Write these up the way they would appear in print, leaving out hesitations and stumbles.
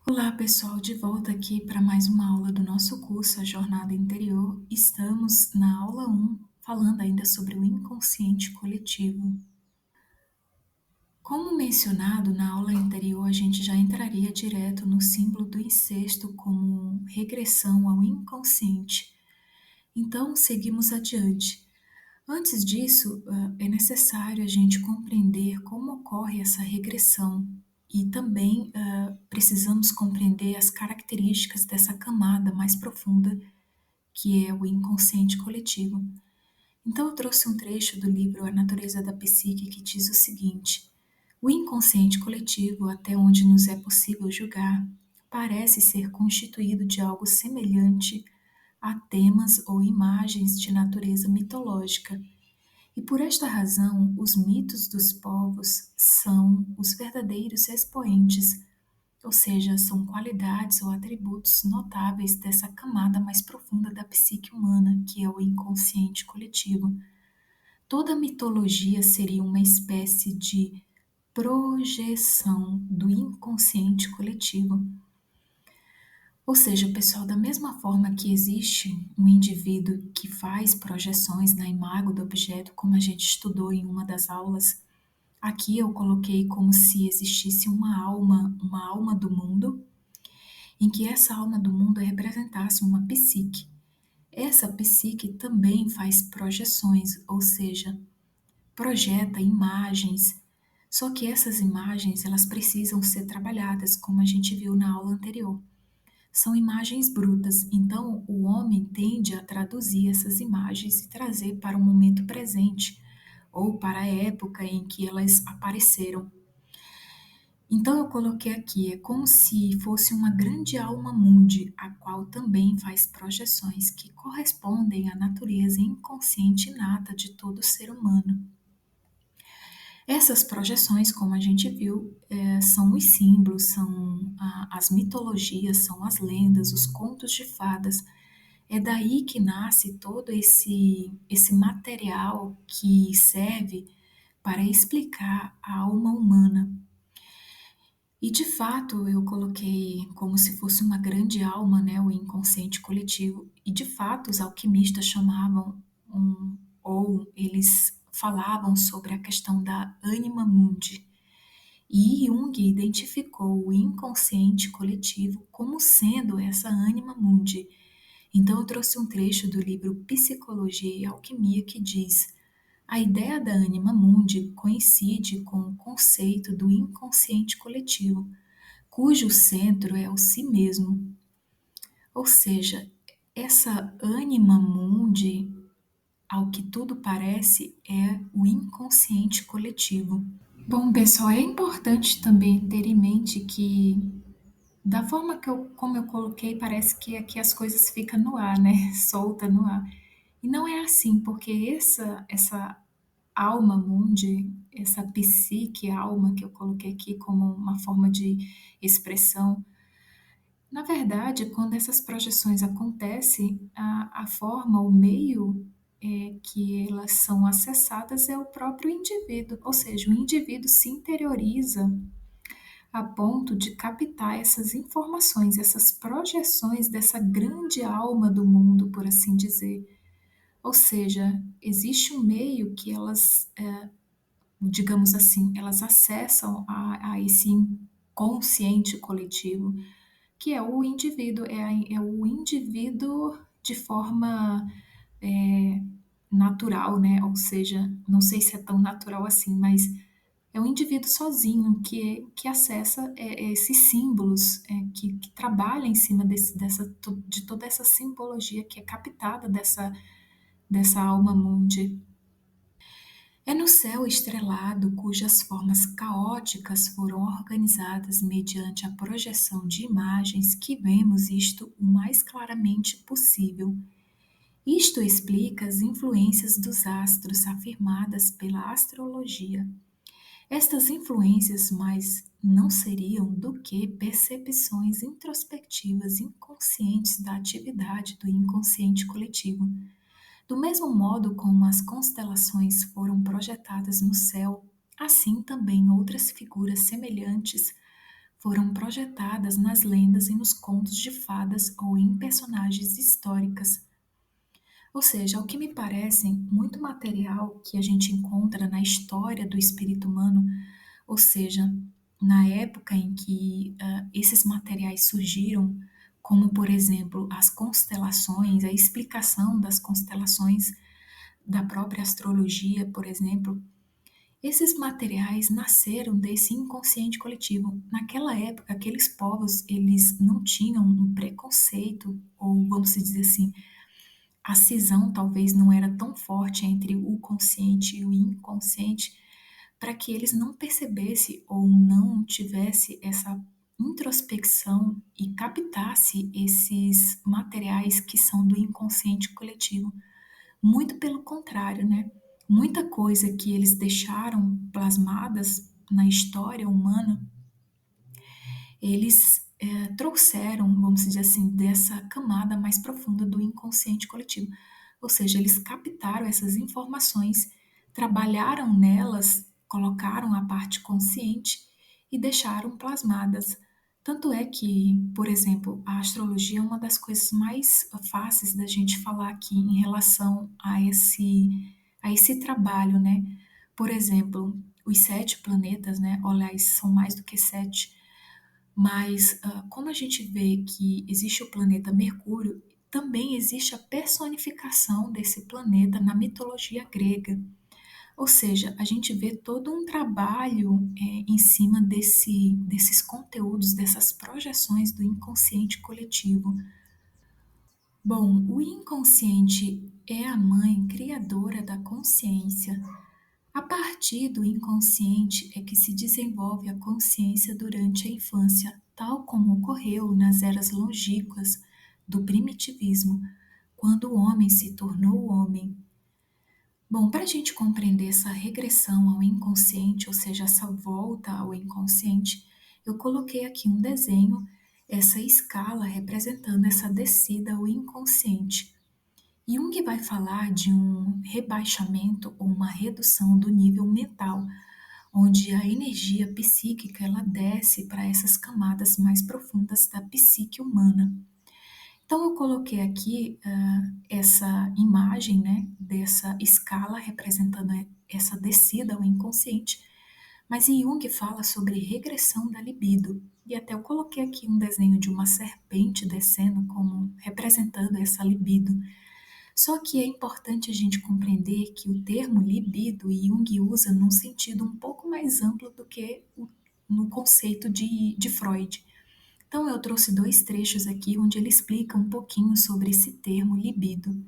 Olá, pessoal, de volta aqui para mais uma aula do nosso curso, A Jornada Interior. Estamos na aula 1, falando ainda sobre o inconsciente coletivo. Como mencionado na aula anterior, a gente já entraria direto no símbolo do incesto como regressão ao inconsciente. Então, seguimos adiante. Antes disso, é necessário a gente compreender como ocorre essa regressão e também precisamos compreender as características dessa camada mais profunda que é o inconsciente coletivo. Então, eu trouxe um trecho do livro A Natureza da Psique que diz o seguinte: o inconsciente coletivo, até onde nos é possível julgar, parece ser constituído de algo semelhante a temas ou imagens de natureza mitológica e por esta razão, os mitos dos povos são os verdadeiros expoentes, ou seja, são qualidades ou atributos notáveis dessa camada mais profunda da psique humana, que é o inconsciente coletivo. Toda mitologia seria uma espécie de projeção do inconsciente coletivo. Ou seja, pessoal, da mesma forma que existe um indivíduo que faz projeções na imagem do objeto, como a gente estudou em uma das aulas, aqui eu coloquei como se existisse uma alma do mundo, em que essa alma do mundo representasse uma psique. Essa psique também faz projeções, ou seja, projeta imagens, só que essas imagens elas precisam ser trabalhadas, como a gente viu na aula anterior. São imagens brutas, então o homem tende a traduzir essas imagens e trazer para o momento presente ou para a época em que elas apareceram. Então eu coloquei aqui, é como se fosse uma grande alma mundi, a qual também faz projeções que correspondem à natureza inconsciente inata de todo ser humano. Essas projeções, como a gente viu, são os símbolos, são as mitologias, são as lendas, os contos de fadas. É daí que nasce todo esse material que serve para explicar a alma humana. E de fato eu coloquei como se fosse uma grande alma, né, o inconsciente coletivo. E de fato os alquimistas chamavam ou eles falavam sobre a questão da anima mundi. E Jung identificou o inconsciente coletivo como sendo essa anima mundi. Então eu trouxe um trecho do livro Psicologia e Alquimia que diz: a ideia da anima mundi coincide com o conceito do inconsciente coletivo, cujo centro é o si mesmo. Ou seja, essa anima mundi, ao que tudo parece, é o inconsciente coletivo. Bom, pessoal, é importante também ter em mente que, da forma como eu coloquei, parece que aqui as coisas ficam no ar, né? Solta no ar. E não é assim, porque essa alma mundi, essa psique alma que eu coloquei aqui como uma forma de expressão, na verdade, quando essas projeções acontecem, a forma, o meio que elas são acessadas é o próprio indivíduo, ou seja, o indivíduo se interioriza a ponto de captar essas informações, essas projeções dessa grande alma do mundo, por assim dizer. Ou seja, existe um meio que elas, digamos assim, elas acessam a esse inconsciente coletivo, que é o indivíduo, é o indivíduo de forma é, natural, né? Ou seja, não sei se é tão natural assim, mas é o indivíduo sozinho que acessa esses símbolos, que trabalha em cima de toda essa simbologia que é captada dessa alma mundi. É no céu estrelado cujas formas caóticas foram organizadas mediante a projeção de imagens que vemos isto o mais claramente possível. Isto explica as influências dos astros afirmadas pela astrologia. Estas influências mais não seriam do que percepções introspectivas inconscientes da atividade do inconsciente coletivo. Do mesmo modo como as constelações foram projetadas no céu, assim também outras figuras semelhantes foram projetadas nas lendas e nos contos de fadas ou em personagens históricas. Ou seja, ao que me parece, muito material que a gente encontra na história do espírito humano, ou seja, na época em que esses materiais surgiram, como por exemplo as constelações, a explicação das constelações da própria astrologia, por exemplo, esses materiais nasceram desse inconsciente coletivo. Naquela época, aqueles povos, eles não tinham um preconceito, ou vamos dizer assim, a cisão talvez não era tão forte entre o consciente e o inconsciente, para que eles não percebessem ou não tivesse essa introspecção e captasse esses materiais que são do inconsciente coletivo. Muito pelo contrário, né? Muita coisa que eles deixaram plasmadas na história humana, eles trouxeram, vamos dizer assim, dessa camada mais profunda do inconsciente coletivo. Ou seja, eles captaram essas informações, trabalharam nelas, colocaram a parte consciente e deixaram plasmadas. Tanto é que, por exemplo, a astrologia é uma das coisas mais fáceis da gente falar aqui em relação a esse trabalho, né? Por exemplo, os sete planetas, né? Aliás, são mais do que sete, mas como a gente vê que existe o planeta Mercúrio, também existe a personificação desse planeta na mitologia grega. Ou seja, a gente vê todo um trabalho em cima desses conteúdos, dessas projeções do inconsciente coletivo. Bom, o inconsciente é a mãe criadora da consciência. A partir do inconsciente é que se desenvolve a consciência durante a infância, tal como ocorreu nas eras longínquas do primitivismo, quando o homem se tornou homem. Bom, para a gente compreender essa regressão ao inconsciente, ou seja, essa volta ao inconsciente, eu coloquei aqui um desenho, essa escala representando essa descida ao inconsciente. Jung vai falar de um rebaixamento ou uma redução do nível mental, onde a energia psíquica ela desce para essas camadas mais profundas da psique humana. Então eu coloquei aqui essa imagem, né, dessa escala representando essa descida ao inconsciente, mas Jung fala sobre regressão da libido. E até eu coloquei aqui um desenho de uma serpente descendo como representando essa libido. Só que é importante a gente compreender que o termo libido Jung usa num sentido um pouco mais amplo do que no conceito de Freud. Então eu trouxe dois trechos aqui onde ele explica um pouquinho sobre esse termo libido.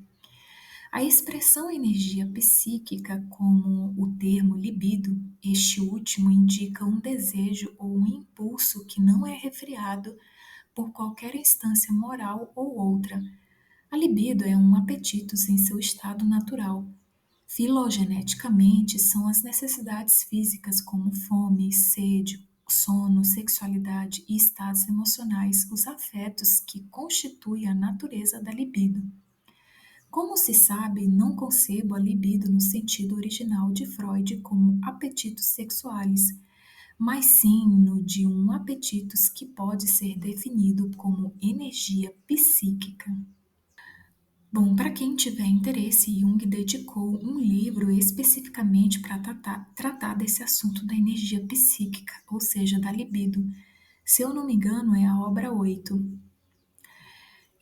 A expressão energia psíquica, como o termo libido, este último indica um desejo ou um impulso que não é refreado por qualquer instância moral ou outra. A libido é um apetite em seu estado natural. Filogeneticamente, são as necessidades físicas como fome, sede, sono, sexualidade e estados emocionais os afetos que constituem a natureza da libido. Como se sabe, não concebo a libido no sentido original de Freud como apetitos sexuais, mas sim no de um apetitos que pode ser definido como energia psíquica. Bom, para quem tiver interesse, Jung dedicou um livro especificamente para tratar desse assunto da energia psíquica, ou seja, da libido. Se eu não me engano, é a obra 8.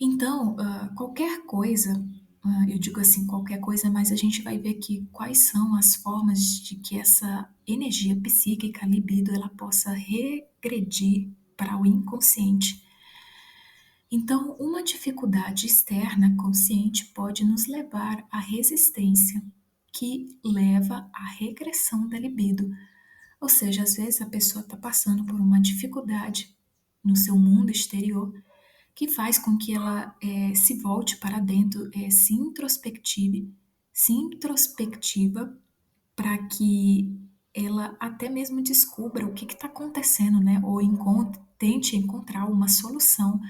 Então, qualquer coisa, eu digo assim, qualquer coisa, mas a gente vai ver que quais são as formas de que essa energia psíquica, a libido, ela possa regredir para o inconsciente. Então, uma dificuldade externa consciente pode nos levar à resistência, que leva à regressão da libido. Ou seja, às vezes a pessoa está passando por uma dificuldade no seu mundo exterior que faz com que ela se volte para dentro, se introspectiva para que ela até mesmo descubra o que está acontecendo, né? Ou tente encontrar uma solução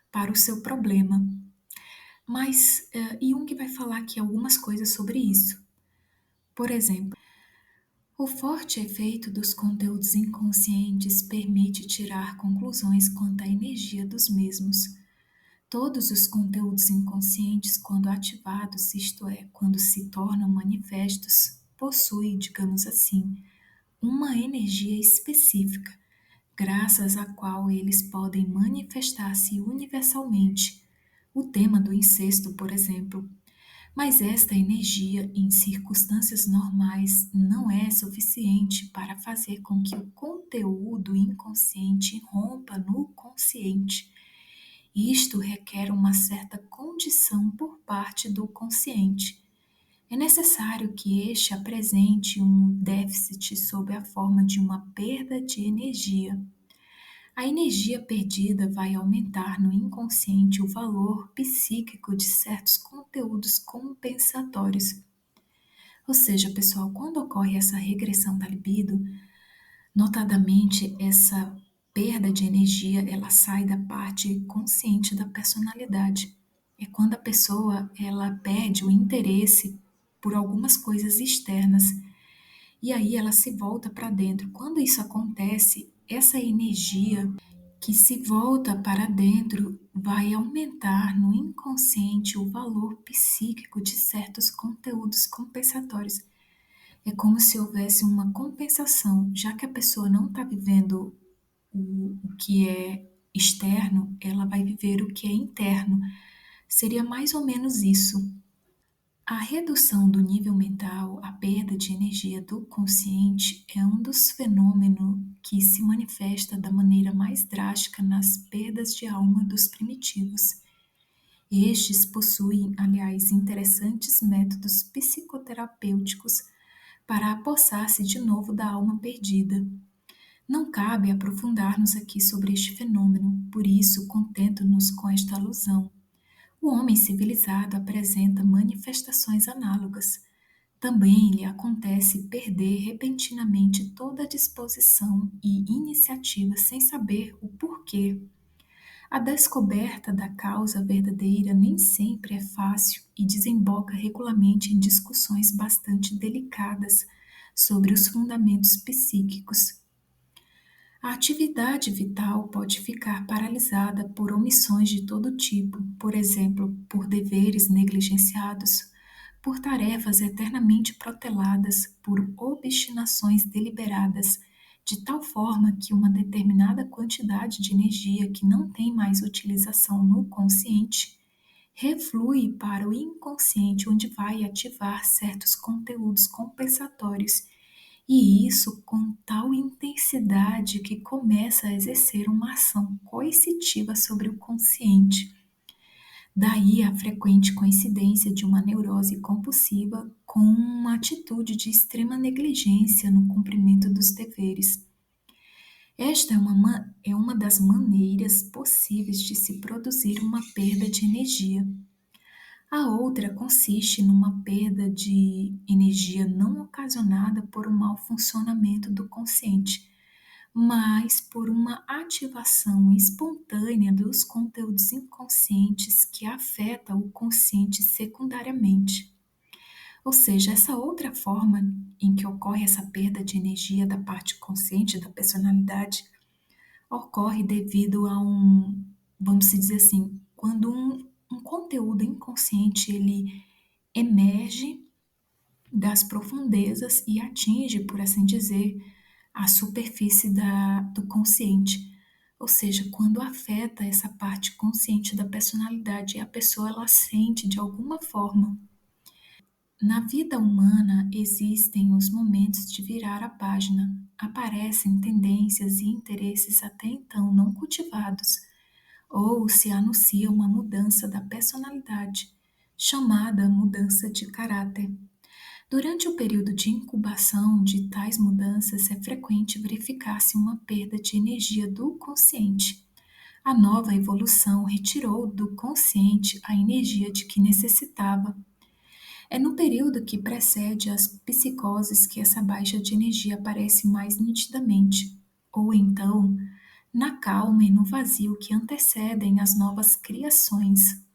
para o seu problema. Mas Jung vai falar aqui algumas coisas sobre isso. Por exemplo, O forte efeito dos conteúdos inconscientes permite tirar conclusões quanto à energia dos mesmos. Todos os conteúdos inconscientes, quando ativados, isto é, quando se tornam manifestos, possuem, digamos assim, uma energia específica, graças à qual eles podem manifestar-se universalmente. O tema do incesto, por exemplo. Mas esta energia, em circunstâncias normais, não é suficiente para fazer com que o conteúdo inconsciente rompa no consciente. Isto requer uma certa condição por parte do consciente. É necessário que este apresente um déficit sob a forma de uma perda de energia. A energia perdida vai aumentar no inconsciente o valor psíquico de certos conteúdos compensatórios. Ou seja, pessoal, quando ocorre essa regressão da libido, notadamente essa perda de energia, ela sai da parte consciente da personalidade. É quando a pessoa ela perde o interesse por algumas coisas externas e aí ela se volta para dentro. Quando isso acontece, essa energia que se volta para dentro vai aumentar no inconsciente o valor psíquico de certos conteúdos compensatórios. É como se houvesse uma compensação, já que a pessoa não está vivendo o que é externo, ela vai viver o que é interno. Seria mais ou menos isso. A redução do nível mental, a perda de energia do consciente, é um dos fenômenos que se manifesta da maneira mais drástica nas perdas de alma dos primitivos. Estes possuem, aliás, interessantes métodos psicoterapêuticos para apossar-se de novo da alma perdida. Não cabe aprofundar-nos aqui sobre este fenômeno, por isso contento-nos com esta alusão. O homem civilizado apresenta manifestações análogas. Também lhe acontece perder repentinamente toda a disposição e iniciativa sem saber o porquê. A descoberta da causa verdadeira nem sempre é fácil e desemboca regularmente em discussões bastante delicadas sobre os fundamentos psíquicos. A atividade vital pode ficar paralisada por omissões de todo tipo, por exemplo, por deveres negligenciados, por tarefas eternamente proteladas, por obstinações deliberadas, de tal forma que uma determinada quantidade de energia que não tem mais utilização no consciente reflui para o inconsciente, onde vai ativar certos conteúdos compensatórios e isso com tal intensidade que começa a exercer uma ação coercitiva sobre o consciente. Daí a frequente coincidência de uma neurose compulsiva com uma atitude de extrema negligência no cumprimento dos deveres. Esta é uma das maneiras possíveis de se produzir uma perda de energia. A outra consiste numa perda de energia não ocasionada por um mau funcionamento do consciente, mas por uma ativação espontânea dos conteúdos inconscientes que afeta o consciente secundariamente. Ou seja, essa outra forma em que ocorre essa perda de energia da parte consciente da personalidade ocorre devido a vamos dizer assim, quando um conteúdo inconsciente ele emerge das profundezas e atinge, por assim dizer, a superfície do consciente. Ou seja, quando afeta essa parte consciente da personalidade, a pessoa ela sente de alguma forma. Na vida humana existem os momentos de virar a página. Aparecem tendências e interesses até então não cultivados, ou se anuncia uma mudança da personalidade, chamada mudança de caráter. Durante o período de incubação de tais mudanças, é frequente verificar-se uma perda de energia do consciente. A nova evolução retirou do consciente a energia de que necessitava. É no período que precede as psicoses que essa baixa de energia aparece mais nitidamente, ou então na calma e no vazio que antecedem as novas criações.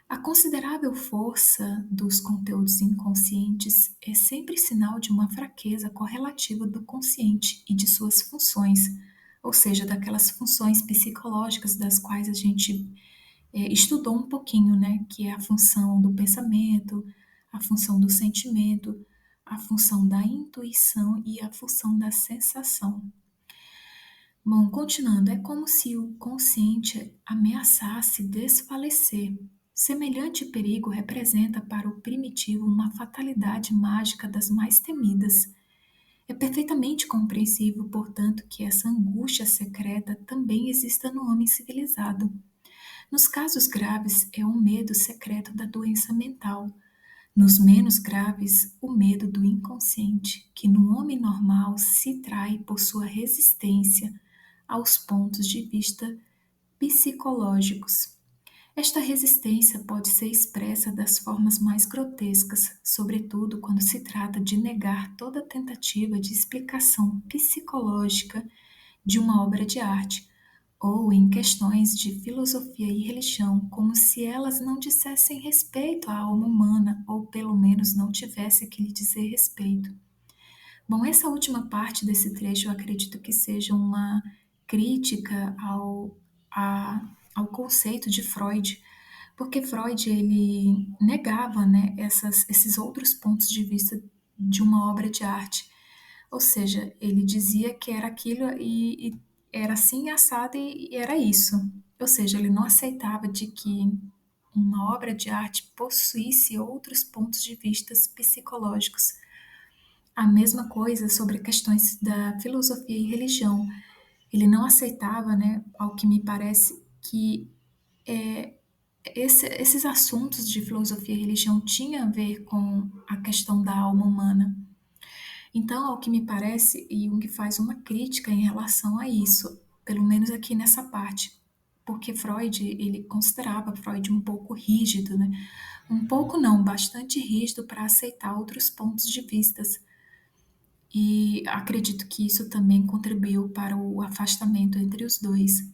A considerável força dos conteúdos inconscientes é sempre sinal de uma fraqueza correlativa do consciente e de suas funções, ou seja, daquelas funções psicológicas das quais a gente estudou um pouquinho, né? Que é a função do pensamento, a função do sentimento, a função da intuição e a função da sensação. Bom, continuando, é como se o consciente ameaçasse desfalecer. Semelhante perigo representa para o primitivo uma fatalidade mágica das mais temidas. É perfeitamente compreensível, portanto, que essa angústia secreta também exista no homem civilizado. Nos casos graves, é o medo secreto da doença mental. Nos menos graves, o medo do inconsciente, que no homem normal se trai por sua resistência aos pontos de vista psicológicos. Esta resistência pode ser expressa das formas mais grotescas, sobretudo quando se trata de negar toda tentativa de explicação psicológica de uma obra de arte, ou em questões de filosofia e religião, como se elas não dissessem respeito à alma humana, ou pelo menos não tivesse que lhe dizer respeito. Bom, essa última parte desse trecho eu acredito que seja uma crítica ao conceito de Freud, porque Freud ele negava, né, esses outros pontos de vista de uma obra de arte. Ou seja, ele dizia que era aquilo e era assim assado e era isso. Ou seja, ele não aceitava de que uma obra de arte possuísse outros pontos de vistas psicológicos. A mesma coisa sobre questões da filosofia e religião. Ele não aceitava, né, ao que me parece, que esses assuntos de filosofia e religião tinham a ver com a questão da alma humana. Então, ao que me parece, Jung faz uma crítica em relação a isso, pelo menos aqui nessa parte, porque Freud, ele considerava Freud um pouco rígido, né? Um pouco não, bastante rígido para aceitar outros pontos de vistas. E acredito que isso também contribuiu para o afastamento entre os dois.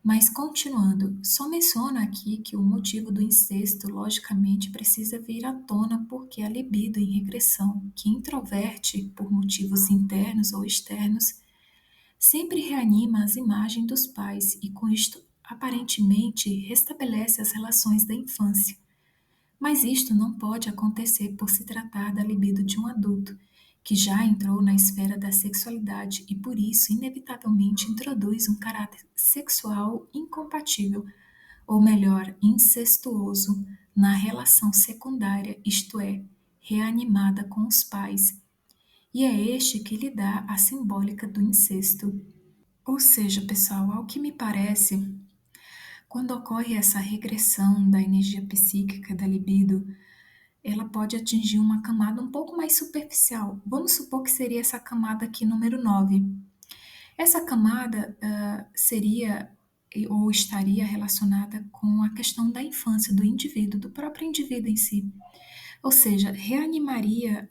Mas continuando, só menciono aqui que o motivo do incesto, logicamente, precisa vir à tona porque a libido em regressão, que introverte por motivos internos ou externos, sempre reanima as imagens dos pais e, com isto, aparentemente restabelece as relações da infância. Mas isto não pode acontecer por se tratar da libido de um adulto, que já entrou na esfera da sexualidade e por isso inevitavelmente introduz um caráter sexual incompatível, ou melhor, incestuoso, na relação secundária, isto é, reanimada com os pais. E é este que lhe dá a simbólica do incesto. Ou seja, pessoal, ao que me parece, quando ocorre essa regressão da energia psíquica da libido, ela pode atingir uma camada um pouco mais superficial. Vamos supor que seria essa camada aqui número 9. Essa camada seria ou estaria relacionada com a questão da infância do indivíduo, do próprio indivíduo em si. Ou seja, reanimaria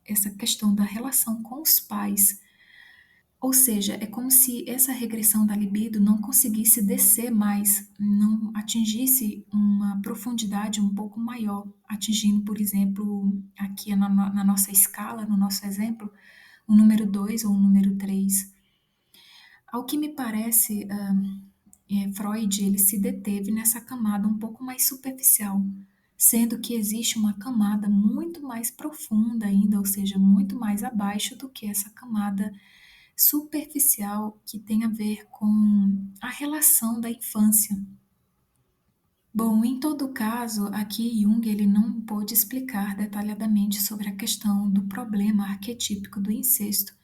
essa questão da relação com os pais. Ou seja, é como se essa regressão da libido não conseguisse descer mais, não atingisse uma profundidade um pouco maior, atingindo, por exemplo, aqui na nossa escala, no nosso exemplo, o número 2 ou o número 3. Ao que me parece, Freud ele se deteve nessa camada um pouco mais superficial, sendo que existe uma camada muito mais profunda ainda, ou seja, muito mais abaixo do que essa camada superficial que tem a ver com a relação da infância. Bom, em todo caso, aqui Jung ele não pôde explicar detalhadamente sobre a questão do problema arquetípico do incesto.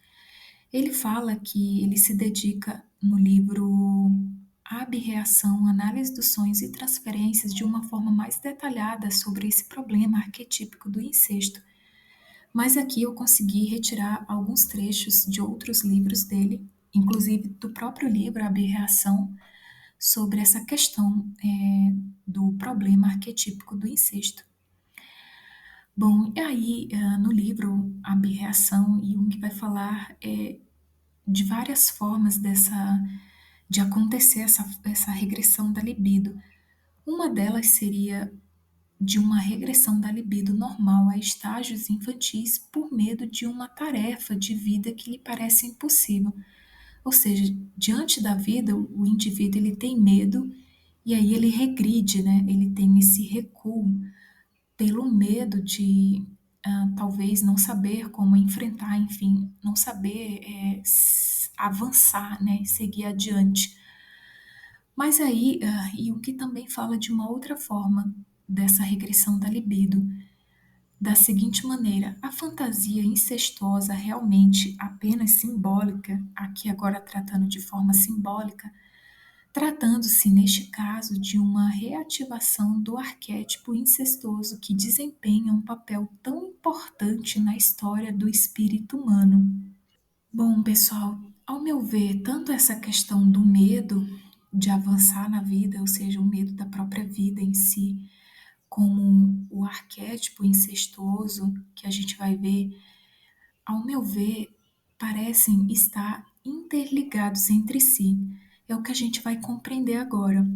Ele fala que ele se dedica no livro Abreação, Análise dos Sonhos e Transferências de uma forma mais detalhada sobre esse problema arquetípico do incesto. Mas aqui eu consegui retirar alguns trechos de outros livros dele, inclusive do próprio livro A Aberração, sobre essa questão do problema arquetípico do incesto. Bom, e aí no livro A Aberração, Jung vai falar de várias formas de acontecer essa regressão da libido. Uma delas seria de uma regressão da libido normal a estágios infantis por medo de uma tarefa de vida que lhe parece impossível. Ou seja, diante da vida, o indivíduo ele tem medo e aí ele regride, né? Ele tem esse recuo pelo medo de talvez não saber como enfrentar, enfim, não saber avançar, né? Seguir adiante. Mas aí, e o que também fala de uma outra forma dessa regressão da libido, da seguinte maneira: a fantasia incestuosa realmente apenas simbólica, aqui agora tratando de forma simbólica, tratando-se neste caso de uma reativação do arquétipo incestuoso que desempenha um papel tão importante na história do espírito humano. Bom, pessoal, ao meu ver, tanto essa questão do medo de avançar na vida, ou seja, o medo da própria vida em si, como o arquétipo incestuoso que a gente vai ver, ao meu ver, parecem estar interligados entre si. É o que a gente vai compreender agora.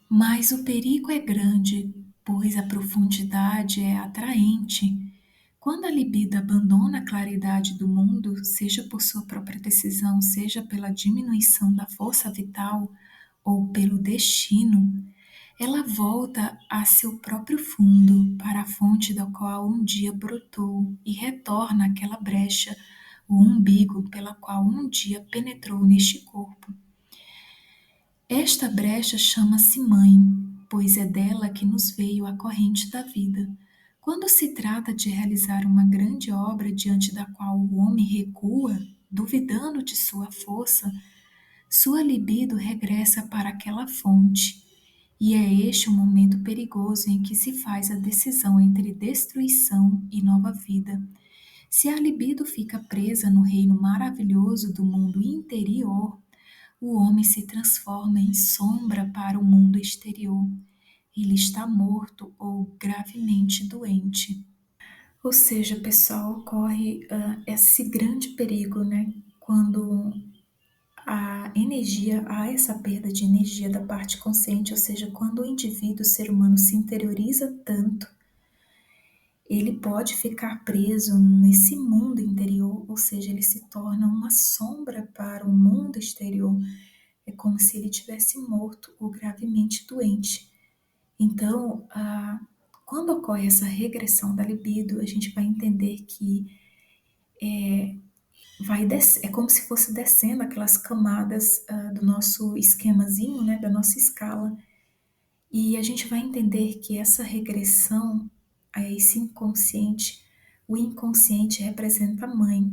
Mas o perigo é grande, pois a profundidade é atraente. Quando a libido abandona a claridade do mundo, seja por sua própria decisão, seja pela diminuição da força vital ou pelo destino, ela volta a seu próprio fundo, para a fonte da qual um dia brotou, e retorna àquela brecha, o umbigo pela qual um dia penetrou neste corpo. Esta brecha chama-se Mãe, pois é dela que nos veio a corrente da vida. Quando se trata de realizar uma grande obra diante da qual o homem recua, duvidando de sua força, sua libido regressa para aquela fonte. E é este o momento perigoso em que se faz a decisão entre destruição e nova vida. Se a libido fica presa no reino maravilhoso do mundo interior, o homem se transforma em sombra para o mundo exterior. Ele está morto ou gravemente doente. Ou seja, pessoal, ocorre esse grande perigo, né? Quando a energia, há essa perda de energia da parte consciente, ou seja, quando o indivíduo, o ser humano, se interioriza tanto, ele pode ficar preso nesse mundo interior, ou seja, ele se torna uma sombra para o mundo exterior. É como se ele tivesse morto ou gravemente doente. Então, quando ocorre essa regressão da libido, a gente vai entender que é como se fosse descendo aquelas camadas do nosso esquemazinho, né, da nossa escala, e a gente vai entender que essa regressão a esse inconsciente, o inconsciente representa a mãe,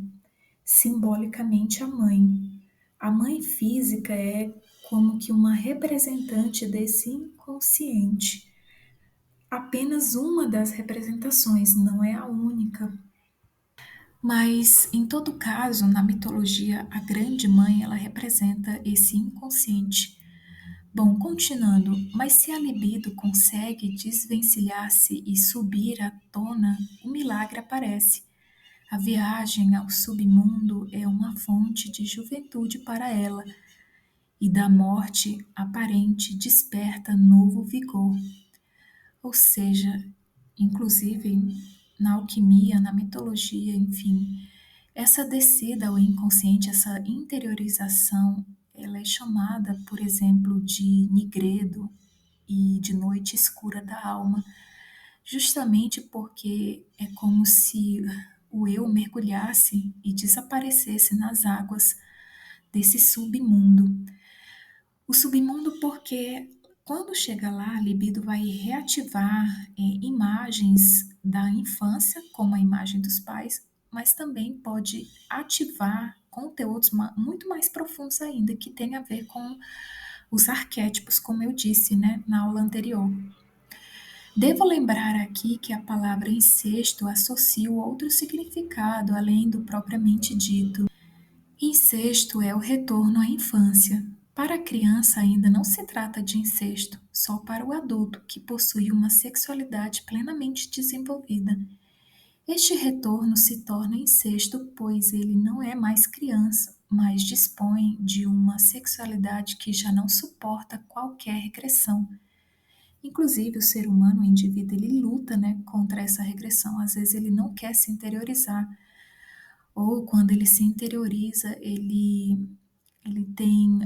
simbolicamente a mãe. A mãe física é como que uma representante desse inconsciente. Apenas uma das representações, não é a única. Mas, em todo caso, na mitologia, a grande mãe ela representa esse inconsciente. Bom, continuando, mas se a libido consegue desvencilhar-se e subir à tona, o milagre aparece. A viagem ao submundo é uma fonte de juventude para ela, e da morte aparente desperta novo vigor. Ou seja, inclusive na alquimia, na mitologia, enfim, essa descida ao inconsciente, essa interiorização, ela é chamada, por exemplo, de nigredo e de noite escura da alma, justamente porque é como se o eu mergulhasse e desaparecesse nas águas desse submundo. O submundo porque quando chega lá, a libido vai reativar imagens da infância, como a imagem dos pais, mas também pode ativar conteúdos muito mais profundos ainda, que tem a ver com os arquétipos, como eu disse, né, na aula anterior. Devo lembrar aqui que a palavra incesto associa outro significado além do propriamente dito. Incesto é o retorno à infância. Para a criança ainda não se trata de incesto, só para o adulto que possui uma sexualidade plenamente desenvolvida. Este retorno se torna incesto, pois ele não é mais criança, mas dispõe de uma sexualidade que já não suporta qualquer regressão. Inclusive, o ser humano, o indivíduo, ele luta, né, contra essa regressão. Às vezes ele não quer se interiorizar, ou quando ele se interioriza, ele tem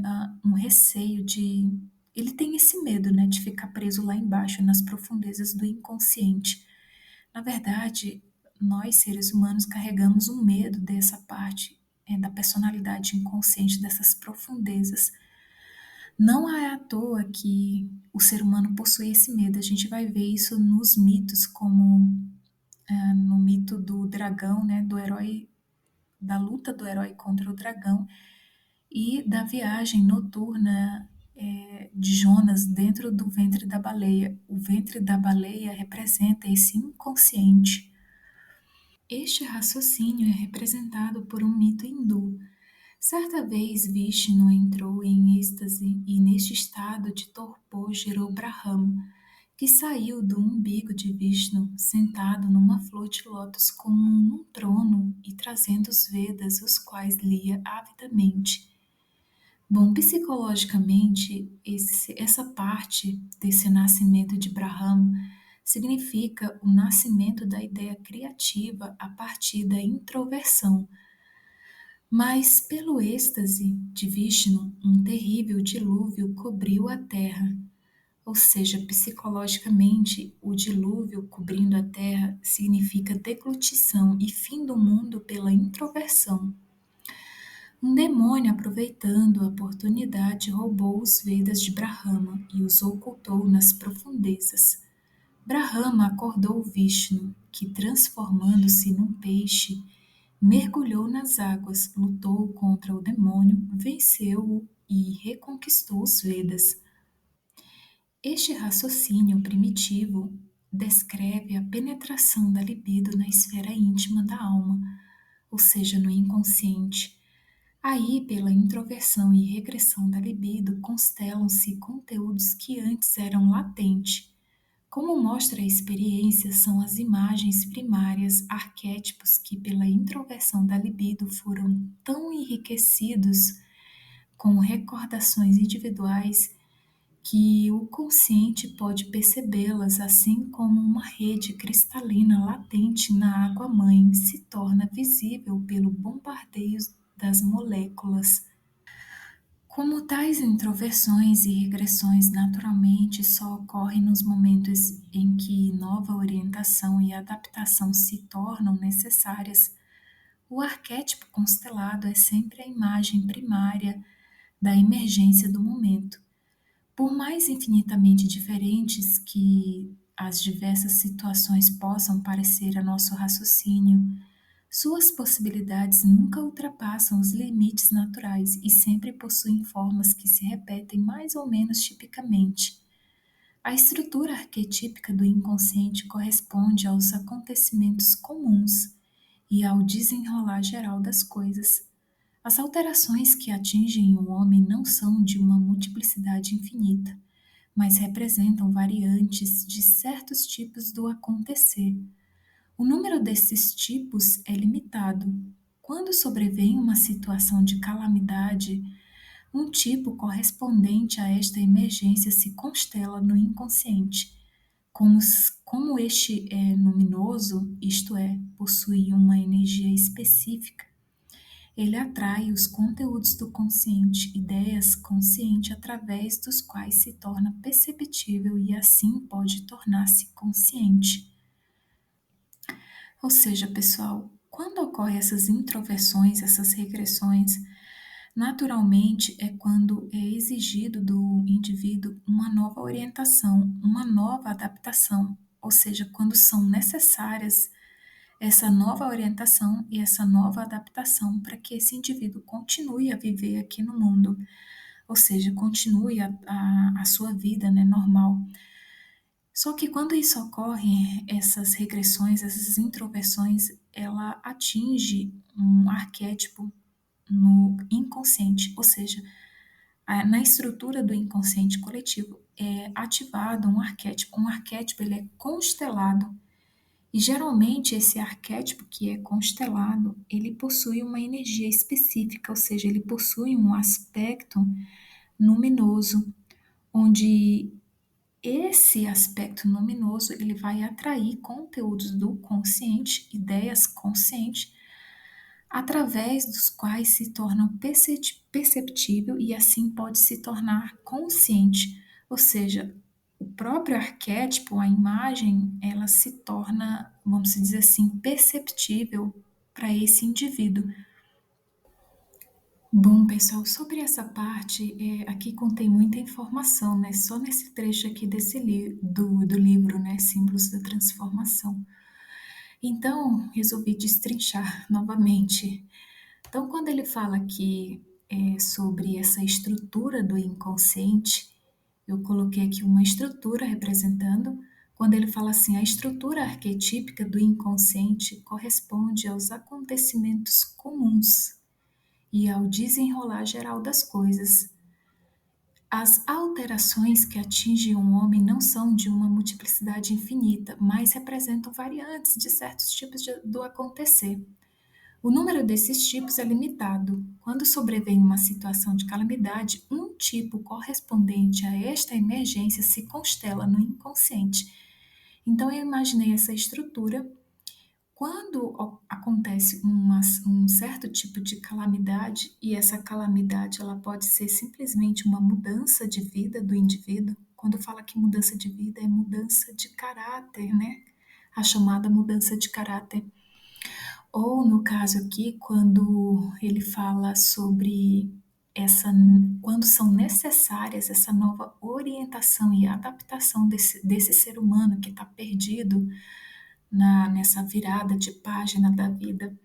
um receio de. Ele tem esse medo, né, de ficar preso lá embaixo, nas profundezas do inconsciente. Na verdade, nós, seres humanos, carregamos um medo dessa parte, da personalidade inconsciente, dessas profundezas. Não é à toa que o ser humano possui esse medo. A gente vai ver isso nos mitos, como no mito do dragão, né, do herói, da luta do herói contra o dragão e da viagem noturna de Jonas dentro do ventre da baleia. O ventre da baleia representa esse inconsciente. Este raciocínio é representado por um mito hindu. Certa vez Vishnu entrou em êxtase e, neste estado de torpor, gerou Brahma, que saiu do umbigo de Vishnu, sentado numa flor de lótus como num trono e trazendo os Vedas, os quais lia avidamente. Bom, psicologicamente, essa parte desse nascimento de Brahma significa o nascimento da ideia criativa a partir da introversão. Mas, pelo êxtase de Vishnu, um terrível dilúvio cobriu a terra. Ou seja, psicologicamente, o dilúvio cobrindo a terra significa deglutição e fim do mundo pela introversão. Um demônio, aproveitando a oportunidade, roubou os Vedas de Brahma e os ocultou nas profundezas. Brahma acordou Vishnu, que, transformando-se num peixe, mergulhou nas águas, lutou contra o demônio, venceu-o e reconquistou os Vedas. Este raciocínio primitivo descreve a penetração da libido na esfera íntima da alma, ou seja, no inconsciente. Aí, pela introversão e regressão da libido, constelam-se conteúdos que antes eram latentes. Como mostra a experiência, são as imagens primárias, arquétipos que, pela introversão da libido, foram tão enriquecidos com recordações individuais que o consciente pode percebê-las, assim como uma rede cristalina latente na água-mãe se torna visível pelo bombardeio das moléculas. Como tais introversões e regressões naturalmente só ocorrem nos momentos em que nova orientação e adaptação se tornam necessárias, o arquétipo constelado é sempre a imagem primária da emergência do momento. Por mais infinitamente diferentes que as diversas situações possam parecer a nosso raciocínio, suas possibilidades nunca ultrapassam os limites naturais e sempre possuem formas que se repetem mais ou menos tipicamente. A estrutura arquetípica do inconsciente corresponde aos acontecimentos comuns e ao desenrolar geral das coisas. As alterações que atingem o homem não são de uma multiplicidade infinita, mas representam variantes de certos tipos do acontecer. O número desses tipos é limitado. Quando sobrevém uma situação de calamidade, um tipo correspondente a esta emergência se constela no inconsciente. Como este é luminoso, isto é, possui uma energia específica, ele atrai os conteúdos do consciente, ideias consciente através dos quais se torna perceptível e assim pode tornar-se consciente. Ou seja, pessoal, quando ocorrem essas introversões, essas regressões, naturalmente é quando é exigido do indivíduo uma nova orientação, uma nova adaptação, ou seja, quando são necessárias essa nova orientação e essa nova adaptação para que esse indivíduo continue a viver aqui no mundo, ou seja, continue a sua vida, né, normal. Só que quando isso ocorre, essas regressões, essas introversões, ela atinge um arquétipo no inconsciente, ou seja, na estrutura do inconsciente coletivo é ativado um arquétipo. Um arquétipo ele é constelado e geralmente esse arquétipo que é constelado, ele possui uma energia específica, ou seja, ele possui um aspecto luminoso, onde esse aspecto luminoso, ele vai atrair conteúdos do consciente, ideias conscientes, através dos quais se tornam perceptível e assim pode se tornar consciente. Ou seja, o próprio arquétipo, a imagem, ela se torna, vamos dizer assim, perceptível para esse indivíduo. Bom, pessoal, sobre essa parte, aqui contém muita informação, né? Só nesse trecho aqui do livro, né? Símbolos da Transformação. Então, resolvi destrinchar novamente. Então, quando ele fala aqui sobre essa estrutura do inconsciente, eu coloquei aqui uma estrutura representando. Quando ele fala assim, a estrutura arquetípica do inconsciente corresponde aos acontecimentos comuns e ao desenrolar geral das coisas. As alterações que atingem um homem não são de uma multiplicidade infinita, mas representam variantes de certos tipos do acontecer. O número desses tipos é limitado. Quando sobrevém uma situação de calamidade, um tipo correspondente a esta emergência se constela no inconsciente. Então, eu imaginei essa estrutura. Quando acontece um certo tipo de calamidade, e essa calamidade ela pode ser simplesmente uma mudança de vida do indivíduo, quando fala que mudança de vida é mudança de caráter, né? A chamada mudança de caráter. Ou no caso aqui, quando ele fala sobre essa, quando são necessárias essa nova orientação e adaptação desse ser humano que está perdido nessa virada de página da vida.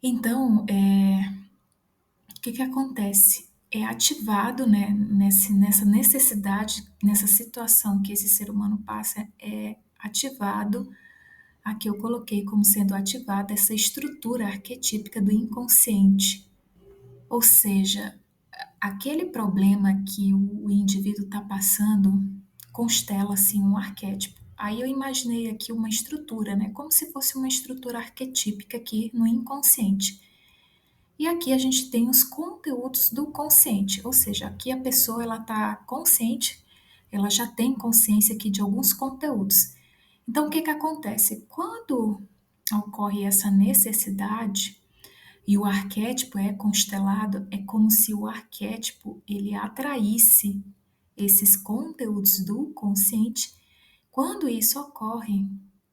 Então, o que acontece? É ativado, né, nessa necessidade, nessa situação que esse ser humano passa, é ativado, aqui eu coloquei como sendo ativada essa estrutura arquetípica do inconsciente. Ou seja, aquele problema que o indivíduo está passando constela assim um arquétipo. Aí eu imaginei aqui uma estrutura, né? Como se fosse uma estrutura arquetípica aqui no inconsciente. E aqui a gente tem os conteúdos do consciente, ou seja, aqui a pessoa ela está consciente, ela já tem consciência aqui de alguns conteúdos. Então o que acontece? Quando ocorre essa necessidade, e o arquétipo é constelado, é como se o arquétipo ele atraísse esses conteúdos do consciente. Quando isso ocorre,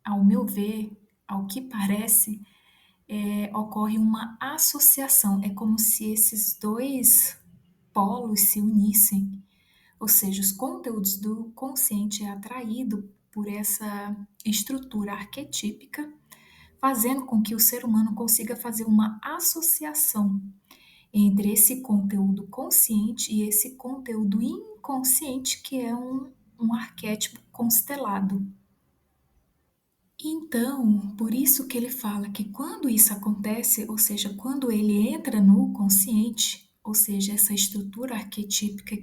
ao meu ver, ao que parece, ocorre uma associação. É como se esses dois polos se unissem. Ou seja, os conteúdos do consciente é atraído por essa estrutura arquetípica, fazendo com que o ser humano consiga fazer uma associação entre esse conteúdo consciente e esse conteúdo inconsciente, que é um arquétipo constelado. Então, por isso que ele fala que quando isso acontece, ou seja, quando ele entra no consciente, ou seja, essa estrutura arquetípica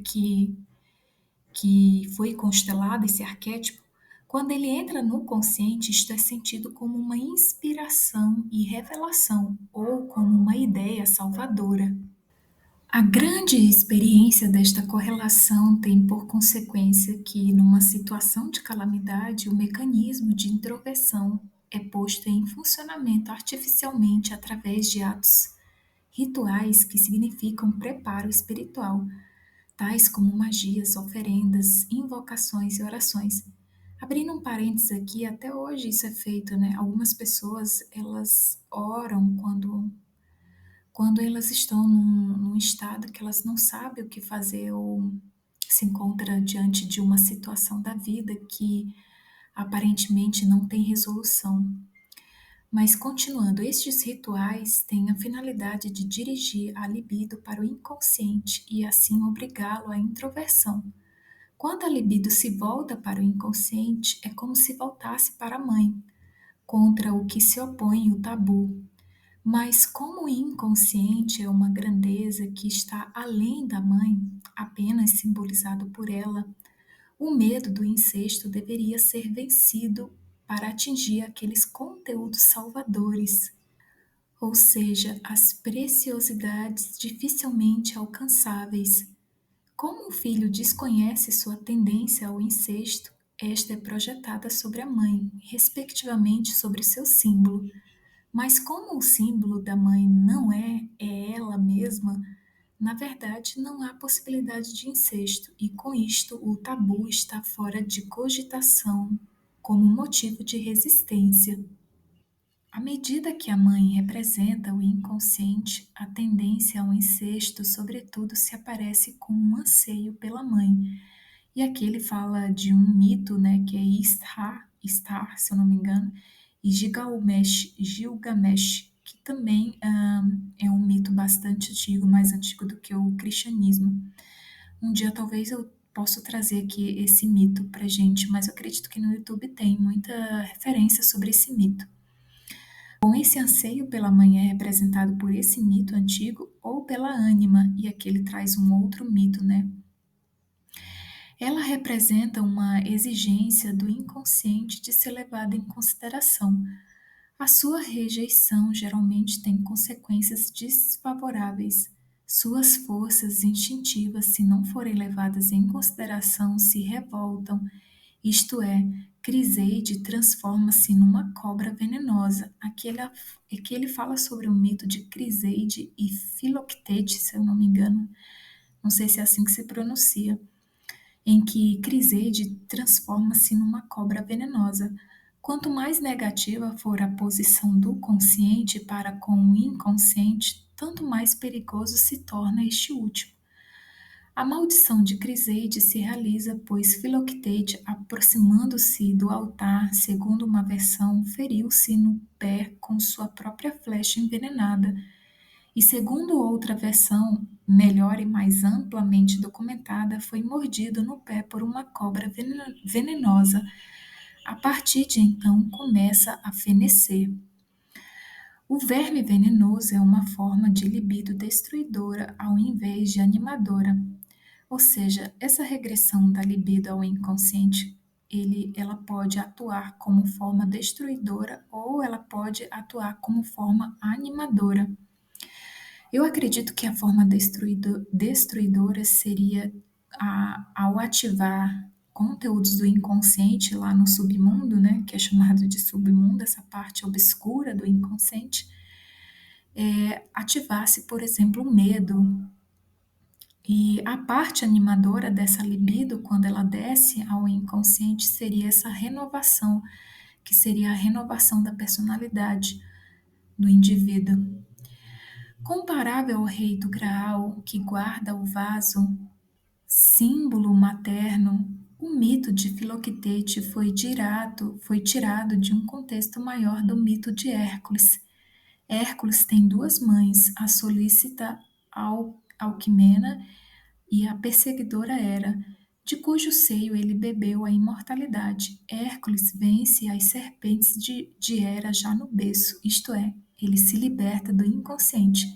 que foi constelada, esse arquétipo, quando ele entra no consciente, isto é sentido como uma inspiração e revelação, ou como uma ideia salvadora. A grande experiência desta correlação tem por consequência que, numa situação de calamidade, o mecanismo de introversão é posto em funcionamento artificialmente através de atos rituais que significam preparo espiritual, tais como magias, oferendas, invocações e orações. Abrindo um parênteses aqui, até hoje isso é feito, né? Algumas pessoas, elas oram quando elas estão num estado que elas não sabem o que fazer ou se encontra diante de uma situação da vida que aparentemente não tem resolução. Mas continuando, estes rituais têm a finalidade de dirigir a libido para o inconsciente e assim obrigá-lo à introversão. Quando a libido se volta para o inconsciente, é como se voltasse para a mãe, contra o que se opõe o tabu. Mas como o inconsciente é uma grandeza que está além da mãe, apenas simbolizado por ela, o medo do incesto deveria ser vencido para atingir aqueles conteúdos salvadores, ou seja, as preciosidades dificilmente alcançáveis, Como o filho desconhece sua tendência ao incesto, esta é projetada sobre a mãe, respectivamente sobre seu símbolo. Mas como o símbolo da mãe não é ela mesma, na verdade não há possibilidade de incesto, e com isto o tabu está fora de cogitação como motivo de resistência. À medida que a mãe representa o inconsciente, a tendência ao incesto, sobretudo, se aparece como um anseio pela mãe. E aqui ele fala de um mito, né, que é Istar, se eu não me engano, e Gilgamesh, que também é um mito bastante antigo, mais antigo do que o cristianismo. Um dia talvez eu possa trazer aqui esse mito pra gente, mas eu acredito que no YouTube tem muita referência sobre esse mito. Bom, esse anseio pela mãe é representado por esse mito antigo ou pela ânima, e aqui ele traz um outro mito, né? Ela representa uma exigência do inconsciente de ser levada em consideração. A sua rejeição geralmente tem consequências desfavoráveis. Suas forças instintivas, se não forem levadas em consideração, se revoltam, isto é, Criseide transforma-se numa cobra venenosa. Aqui ele fala sobre o mito de Criseide e Filoctete, se eu não me engano. Não sei se é assim que se pronuncia, em que Criseide transforma-se numa cobra venenosa. Quanto mais negativa for a posição do consciente para com o inconsciente, tanto mais perigoso se torna este último. A maldição de Criseide se realiza, pois Filoctete, aproximando-se do altar, segundo uma versão, feriu-se no pé com sua própria flecha envenenada, e segundo outra versão, melhor e mais amplamente documentada, foi mordido no pé por uma cobra venenosa. A partir de então começa a fenecer. O verme venenoso é uma forma de libido destruidora ao invés de animadora. Ou seja, essa regressão da libido ao inconsciente, ela pode atuar como forma destruidora ou ela pode atuar como forma animadora. Eu acredito que a forma destruidora seria ao ativar conteúdos do inconsciente lá no submundo, né, que é chamado de submundo, essa parte obscura do inconsciente, ativasse, por exemplo, o medo. E a parte animadora dessa libido, quando ela desce ao inconsciente, seria essa renovação, que seria a renovação da personalidade do indivíduo. Comparável ao rei do Graal, que guarda o vaso, símbolo materno, o mito de Filoctete foi tirado de um contexto maior do mito de Hércules. Hércules tem duas mães, a solícita Alquimena e a perseguidora Hera, de cujo seio ele bebeu a imortalidade. Hércules vence as serpentes de Hera já no berço, isto é, ele se liberta do inconsciente.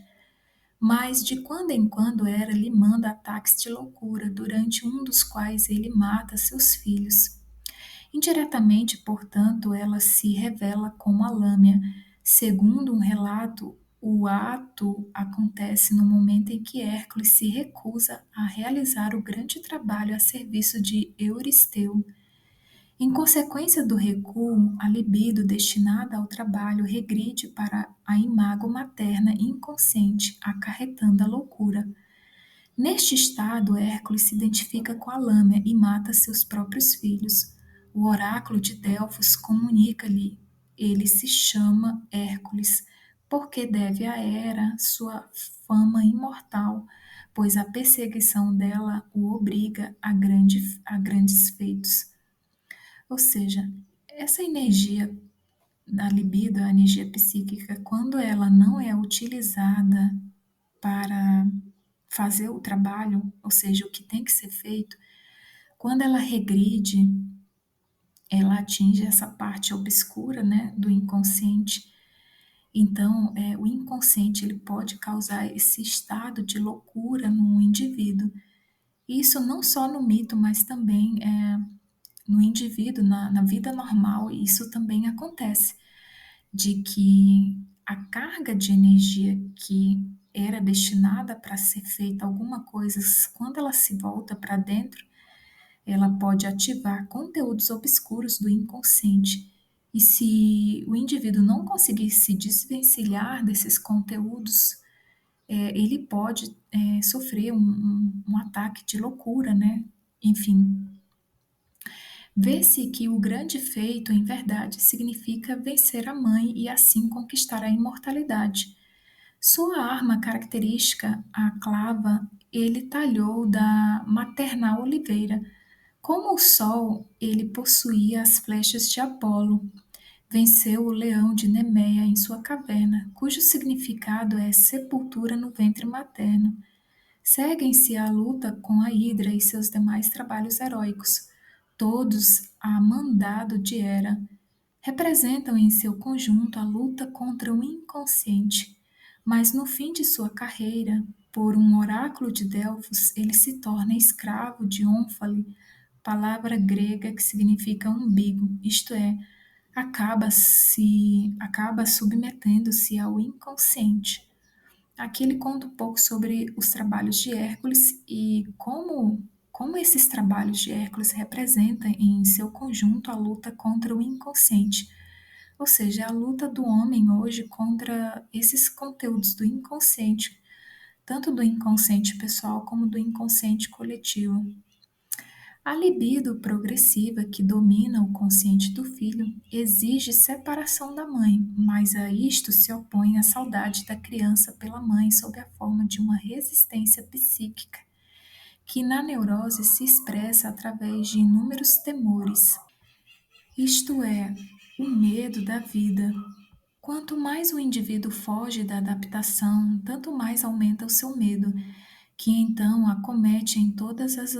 Mas de quando em quando Hera lhe manda ataques de loucura, durante um dos quais ele mata seus filhos. Indiretamente, portanto, ela se revela como a Lâmia. Segundo um relato, o ato acontece no momento em que Hércules se recusa a realizar o grande trabalho a serviço de Euristeu. Em consequência do recuo, a libido destinada ao trabalho regride para a imago materna inconsciente, acarretando a loucura. Neste estado, Hércules se identifica com a Lâmia e mata seus próprios filhos. O oráculo de Delfos comunica-lhe: ele se chama Hércules, porque deve a Hera sua fama imortal, pois a perseguição dela o obriga a grandes feitos. Ou seja, essa energia da libido, a energia psíquica, quando ela não é utilizada para fazer o trabalho, ou seja, o que tem que ser feito, quando ela regride, ela atinge essa parte obscura, né, do inconsciente. Então, o inconsciente ele pode causar esse estado de loucura no indivíduo. Isso não só no mito, mas também no indivíduo, na vida normal, isso também acontece, de que a carga de energia que era destinada para ser feita alguma coisa, quando ela se volta para dentro, ela pode ativar conteúdos obscuros do inconsciente. E se o indivíduo não conseguir se desvencilhar desses conteúdos, ele pode sofrer um ataque de loucura, né? Enfim, vê-se que o grande feito, em verdade, significa vencer a mãe e assim conquistar a imortalidade. Sua arma característica, a clava, ele talhou da maternal oliveira. Como o sol, ele possuía as flechas de Apolo. Venceu o leão de Nemeia em sua caverna, cujo significado é sepultura no ventre materno. Seguem-se a luta com a Hidra e seus demais trabalhos heróicos, todos a mandado de Hera. Representam em seu conjunto a luta contra o inconsciente, mas no fim de sua carreira, por um oráculo de Delfos, ele se torna escravo de Ônfale, palavra grega que significa umbigo, isto é, acaba submetendo-se ao inconsciente. Aqui ele conta um pouco sobre os trabalhos de Hércules e como esses trabalhos de Hércules representam em seu conjunto a luta contra o inconsciente, ou seja, a luta do homem hoje contra esses conteúdos do inconsciente, tanto do inconsciente pessoal como do inconsciente coletivo. A libido progressiva que domina o consciente do filho exige separação da mãe, mas a isto se opõe a saudade da criança pela mãe sob a forma de uma resistência psíquica, que na neurose se expressa através de inúmeros temores, isto é, o medo da vida. Quanto mais o indivíduo foge da adaptação, tanto mais aumenta o seu medo, que então acomete em todas as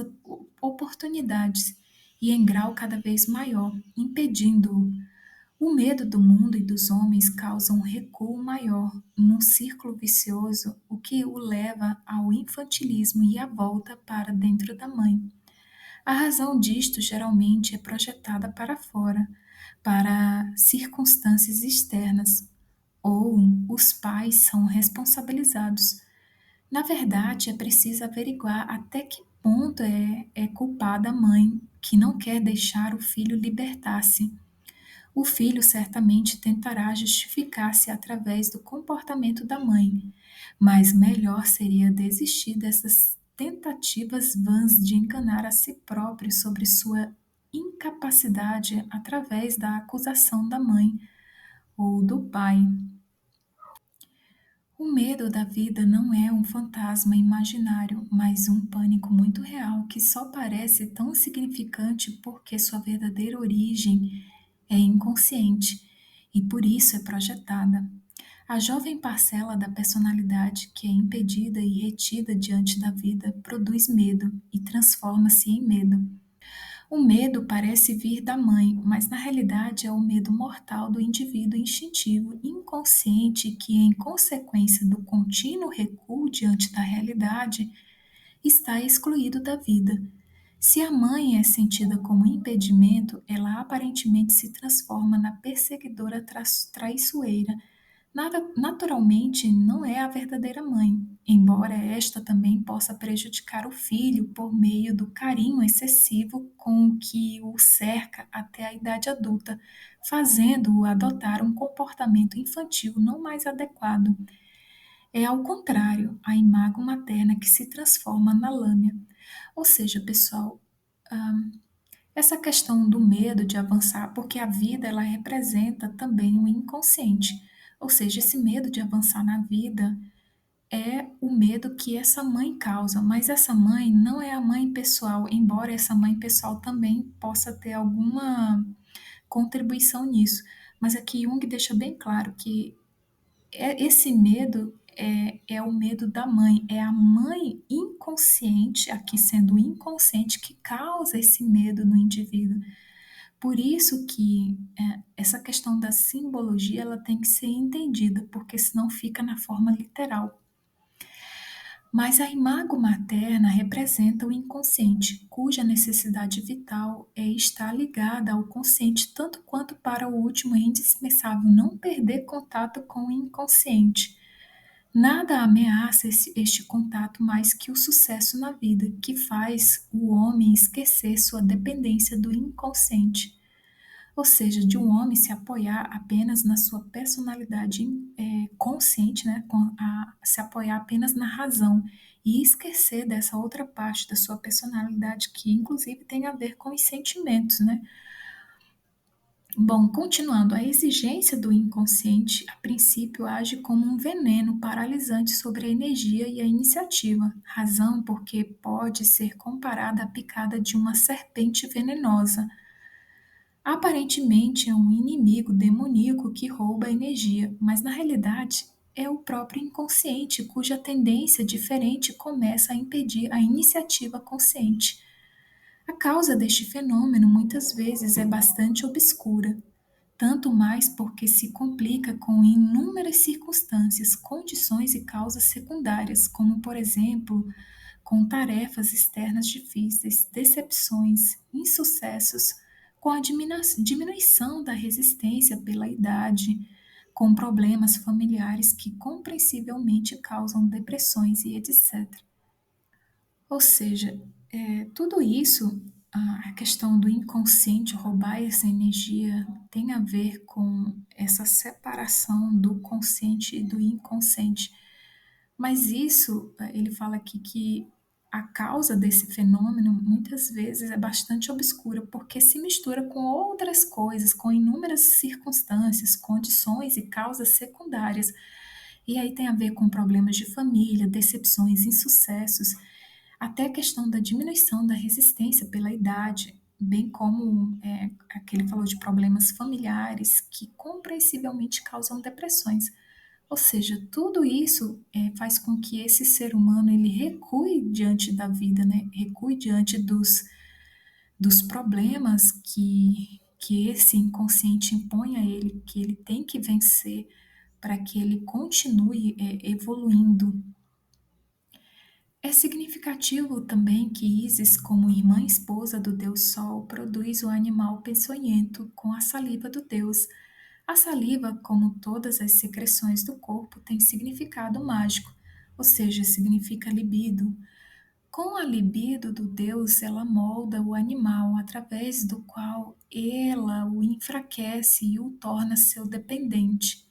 oportunidades e em grau cada vez maior, impedindo-o. O medo do mundo e dos homens causa um recuo maior, num círculo vicioso, o que o leva ao infantilismo e à volta para dentro da mãe. A razão disto geralmente é projetada para fora, para circunstâncias externas, ou os pais são responsabilizados. Na verdade, é preciso averiguar até que ponto é culpada a mãe, que não quer deixar o filho libertar-se. O filho certamente tentará justificar-se através do comportamento da mãe, mas melhor seria desistir dessas tentativas vãs de enganar a si próprio sobre sua incapacidade através da acusação da mãe ou do pai. O medo da vida não é um fantasma imaginário, mas um pânico muito real que só parece tão significante porque sua verdadeira origem é inconsciente e por isso é projetada. A jovem parcela da personalidade que é impedida e retida diante da vida produz medo e transforma-se em medo. O medo parece vir da mãe, mas na realidade é o medo mortal do indivíduo instintivo, inconsciente, que, em consequência do contínuo recuo diante da realidade, está excluído da vida. Se a mãe é sentida como impedimento, ela aparentemente se transforma na perseguidora traiçoeira. Naturalmente, não é a verdadeira mãe, embora esta também possa prejudicar o filho por meio do carinho excessivo com que o cerca até a idade adulta, fazendo-o adotar um comportamento infantil não mais adequado. É ao contrário, a imago materna que se transforma na lâmina. Ou seja, pessoal, essa questão do medo de avançar, porque a vida ela representa também o inconsciente. Ou seja, esse medo de avançar na vida é o medo que essa mãe causa, mas essa mãe não é a mãe pessoal, embora essa mãe pessoal também possa ter alguma contribuição nisso. Mas aqui Jung deixa bem claro que esse medo é o medo da mãe, é a mãe inconsciente, aqui sendo inconsciente, que causa esse medo no indivíduo. Por isso que essa questão da simbologia ela tem que ser entendida, porque senão fica na forma literal. Mas a imago materna representa o inconsciente, cuja necessidade vital é estar ligada ao consciente tanto quanto para o último é indispensável não perder contato com o inconsciente. Nada ameaça este contato mais que o sucesso na vida, que faz o homem esquecer sua dependência do inconsciente. Ou seja, de um homem se apoiar apenas na sua personalidade consciente, né? Se apoiar apenas na razão e esquecer dessa outra parte da sua personalidade que, inclusive, tem a ver com os sentimentos, né? Bom, continuando, a exigência do inconsciente, a princípio, age como um veneno paralisante sobre a energia e a iniciativa, razão porque pode ser comparada à picada de uma serpente venenosa. Aparentemente é um inimigo demoníaco que rouba a energia, mas na realidade é o próprio inconsciente cuja tendência diferente começa a impedir a iniciativa consciente. A causa deste fenômeno muitas vezes é bastante obscura, tanto mais porque se complica com inúmeras circunstâncias, condições e causas secundárias, como, por exemplo, com tarefas externas difíceis, decepções, insucessos, com a diminuição da resistência pela idade, com problemas familiares que compreensivelmente causam depressões e etc. Ou seja, tudo isso, a questão do inconsciente roubar essa energia, tem a ver com essa separação do consciente e do inconsciente. Mas isso, ele fala aqui que a causa desse fenômeno muitas vezes é bastante obscura, porque se mistura com outras coisas, com inúmeras circunstâncias, condições e causas secundárias. E aí tem a ver com problemas de família, decepções, insucessos, até a questão da diminuição da resistência pela idade, bem como aquele falou de problemas familiares que compreensivelmente causam depressões. Ou seja, tudo isso faz com que esse ser humano ele recue diante da vida, né? Recue diante dos problemas que esse inconsciente impõe a ele, que ele tem que vencer para que ele continue evoluindo. É significativo também que Ísis, como irmã e esposa do deus Sol, produz o animal peçonhento com a saliva do deus. A saliva, como todas as secreções do corpo, tem significado mágico, ou seja, significa libido. Com a libido do deus, ela molda o animal através do qual ela o enfraquece e o torna seu dependente.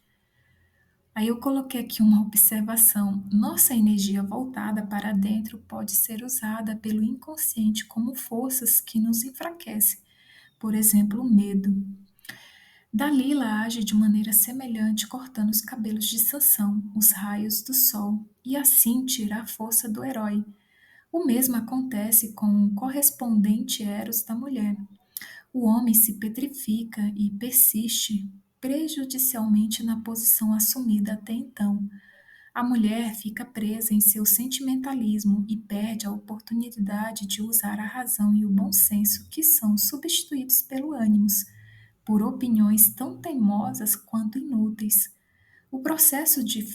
Aí eu coloquei aqui uma observação. Nossa energia voltada para dentro pode ser usada pelo inconsciente como forças que nos enfraquecem. Por exemplo, o medo. Dalila age de maneira semelhante, cortando os cabelos de Sansão, os raios do sol, e assim tira a força do herói. O mesmo acontece com o correspondente Eros da mulher. O homem se petrifica e persiste prejudicialmente na posição assumida até então. A mulher fica presa em seu sentimentalismo e perde a oportunidade de usar a razão e o bom senso, que são substituídos pelo ânimos, por opiniões tão teimosas quanto inúteis. O processo de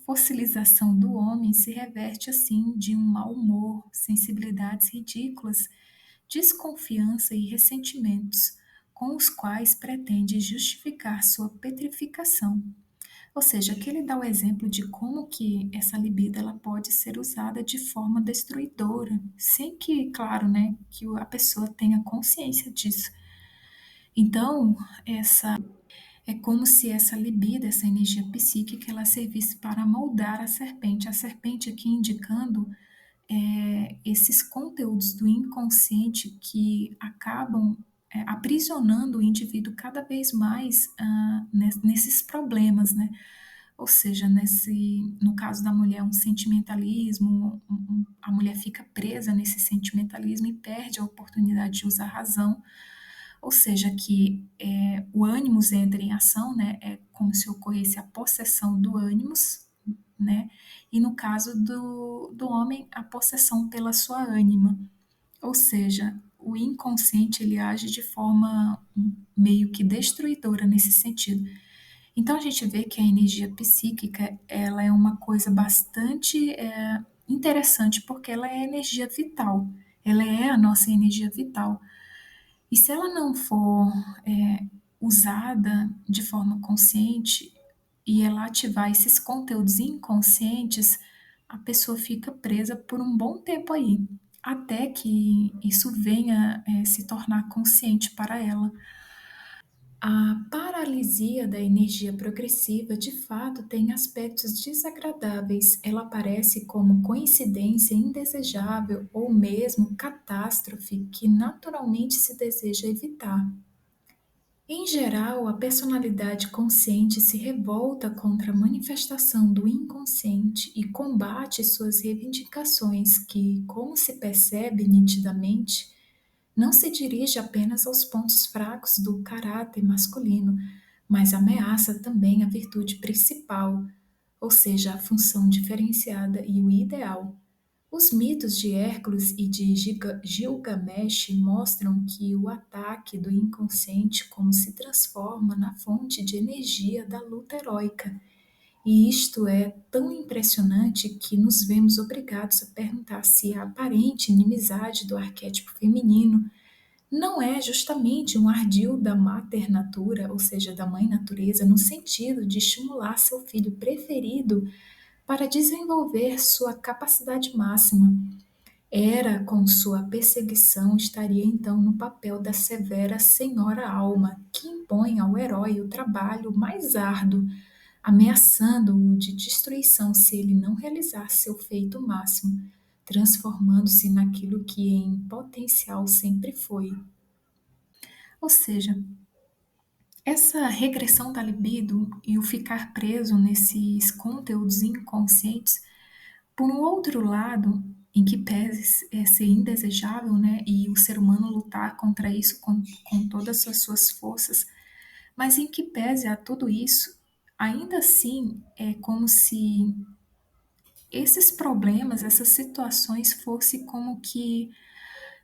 fossilização do homem se reverte assim de um mau humor, sensibilidades ridículas, desconfiança e ressentimentos, com os quais pretende justificar sua petrificação. Ou seja, aqui ele dá o exemplo de como que essa libido ela pode ser usada de forma destruidora, sem que, claro, né, que a pessoa tenha consciência disso. Então, essa é como se essa libido, essa energia psíquica, ela servisse para moldar a serpente. A serpente aqui indicando esses conteúdos do inconsciente que acabam aprisionando o indivíduo cada vez mais nesses problemas, né? Ou seja, no caso da mulher, um sentimentalismo, a mulher fica presa nesse sentimentalismo e perde a oportunidade de usar a razão, ou seja, que o ânimos entra em ação, né? É como se ocorresse a possessão do ânimos, né? E no caso do homem, a possessão pela sua ânima. Ou seja, o inconsciente ele age de forma meio que destruidora nesse sentido. Então a gente vê que a energia psíquica ela é uma coisa bastante interessante porque ela é energia vital. Ela é a nossa energia vital. E se ela não for usada de forma consciente, e ela ativar esses conteúdos inconscientes, a pessoa fica presa por um bom tempo aí, até que isso venha, se tornar consciente para ela. A paralisia da energia progressiva de fato tem aspectos desagradáveis. Ela aparece como coincidência indesejável ou mesmo catástrofe que naturalmente se deseja evitar. Em geral, a personalidade consciente se revolta contra a manifestação do inconsciente e combate suas reivindicações, que, como se percebe nitidamente, não se dirige apenas aos pontos fracos do caráter masculino, mas ameaça também a virtude principal, ou seja, a função diferenciada e o ideal. Os mitos de Hércules e de Gilgamesh mostram que o ataque do inconsciente como se transforma na fonte de energia da luta heróica. E isto é tão impressionante que nos vemos obrigados a perguntar se a aparente inimizade do arquétipo feminino não é justamente um ardil da mater natura, ou seja, da mãe natureza, no sentido de estimular seu filho preferido para desenvolver sua capacidade máxima. Hera, com sua perseguição, estaria então no papel da severa Senhora Alma, que impõe ao herói o trabalho mais árduo, ameaçando-o de destruição se ele não realizar seu feito máximo, transformando-se naquilo que em potencial sempre foi. Ou seja, essa regressão da libido e o ficar preso nesses conteúdos inconscientes, por um outro lado, em que pese ser indesejável, né, e o ser humano lutar contra isso com todas as suas forças, mas em que pese a tudo isso, ainda assim é como se esses problemas, essas situações fossem como que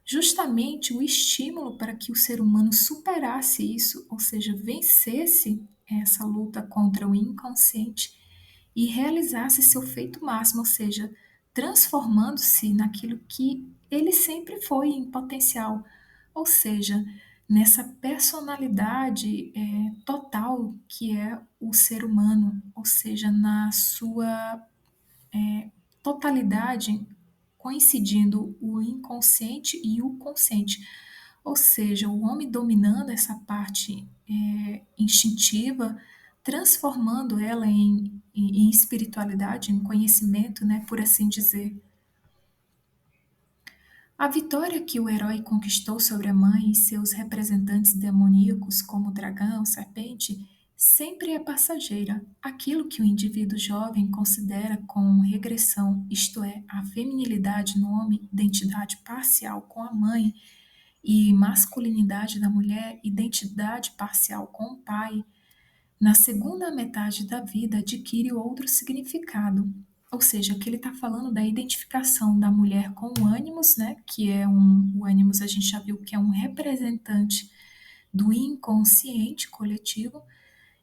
justamente o estímulo para que o ser humano superasse isso, ou seja, vencesse essa luta contra o inconsciente e realizasse seu feito máximo, ou seja, transformando-se naquilo que ele sempre foi em potencial, ou seja, nessa personalidade total que é o ser humano, ou seja, na sua totalidade, coincidindo o inconsciente e o consciente. Ou seja, o homem dominando essa parte instintiva, transformando ela em espiritualidade, em conhecimento, né, por assim dizer. A vitória que o herói conquistou sobre a mãe e seus representantes demoníacos, como o dragão, serpente, sempre é passageira. Aquilo que o indivíduo jovem considera como regressão, isto é, a feminilidade no homem, identidade parcial com a mãe, e masculinidade da mulher, identidade parcial com o pai, na segunda metade da vida adquire outro significado. Ou seja, aqui ele está falando da identificação da mulher com o ânimos, né? Que é o ânimos a gente já viu que é um representante do inconsciente coletivo,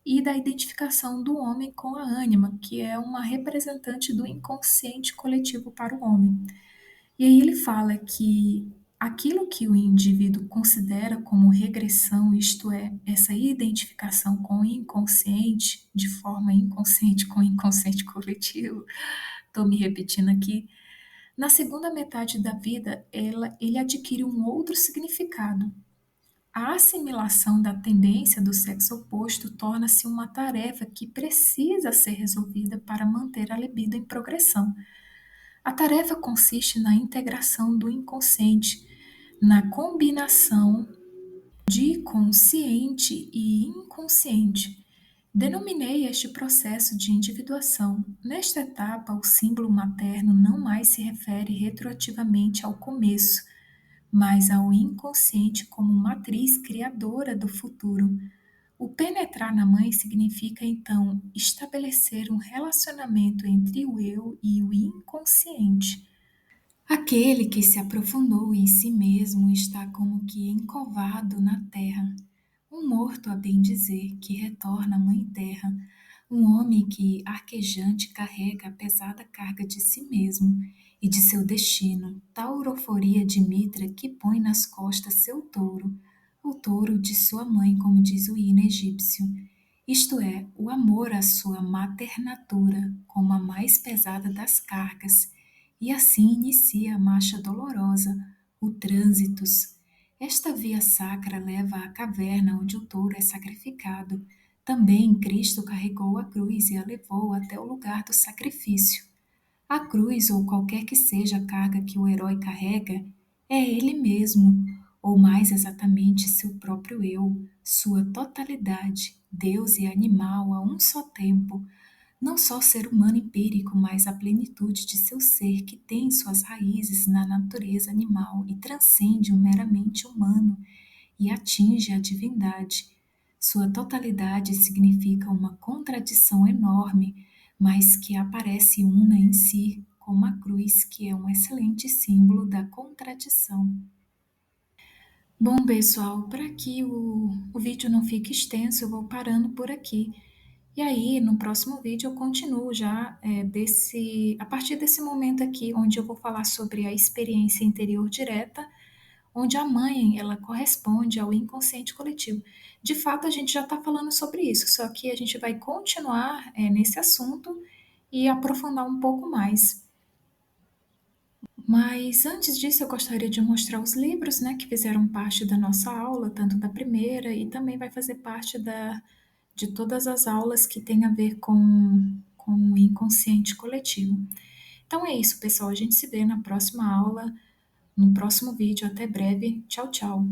e da identificação do homem com a ânima, que é uma representante do inconsciente coletivo para o homem. E aí ele fala que aquilo que o indivíduo considera como regressão, isto é, essa identificação com o inconsciente, de forma inconsciente com o inconsciente coletivo, estou me repetindo aqui, na segunda metade da vida ele adquire um outro significado. A assimilação da tendência do sexo oposto torna-se uma tarefa que precisa ser resolvida para manter a libido em progressão. A tarefa consiste na integração do inconsciente, na combinação de consciente e inconsciente. Denominei este processo de individuação. Nesta etapa, o símbolo materno não mais se refere retroativamente ao começo, mas ao inconsciente como matriz criadora do futuro. O penetrar na mãe significa, então, estabelecer um relacionamento entre o eu e o inconsciente. Aquele que se aprofundou em si mesmo está como que encovado na terra, um morto a bem dizer que retorna à mãe terra, um homem que arquejante carrega a pesada carga de si mesmo e de seu destino, tal euforia de Mitra que põe nas costas seu touro, o touro de sua mãe, como diz o hino egípcio. isto é, o amor à sua mater natura como a mais pesada das cargas, e assim inicia a marcha dolorosa, o trânsitus. Esta via sacra leva à caverna onde o touro é sacrificado. Também Cristo carregou a cruz e a levou até o lugar do sacrifício. A cruz, ou qualquer que seja a carga que o herói carrega, é ele mesmo, ou mais exatamente seu próprio eu, sua totalidade, Deus e animal a um só tempo, não só ser humano empírico, mas a plenitude de seu ser que tem suas raízes na natureza animal e transcende o meramente humano e atinge a divindade. Sua totalidade significa uma contradição enorme, mas que aparece una em si, como a cruz, que é um excelente símbolo da contradição. Bom, pessoal, para que o vídeo não fique extenso, eu vou parando por aqui. E aí, no próximo vídeo, eu continuo já a partir desse momento aqui, onde eu vou falar sobre a experiência interior direta, onde a mãe ela corresponde ao inconsciente coletivo. De fato, a gente já está falando sobre isso, só que a gente vai continuar nesse assunto e aprofundar um pouco mais. Mas antes disso, eu gostaria de mostrar os livros, né, que fizeram parte da nossa aula, tanto da primeira e também vai fazer parte de todas as aulas que têm a ver com o inconsciente coletivo. Então é isso, pessoal. A gente se vê na próxima aula, no próximo vídeo. Até breve. Tchau, tchau.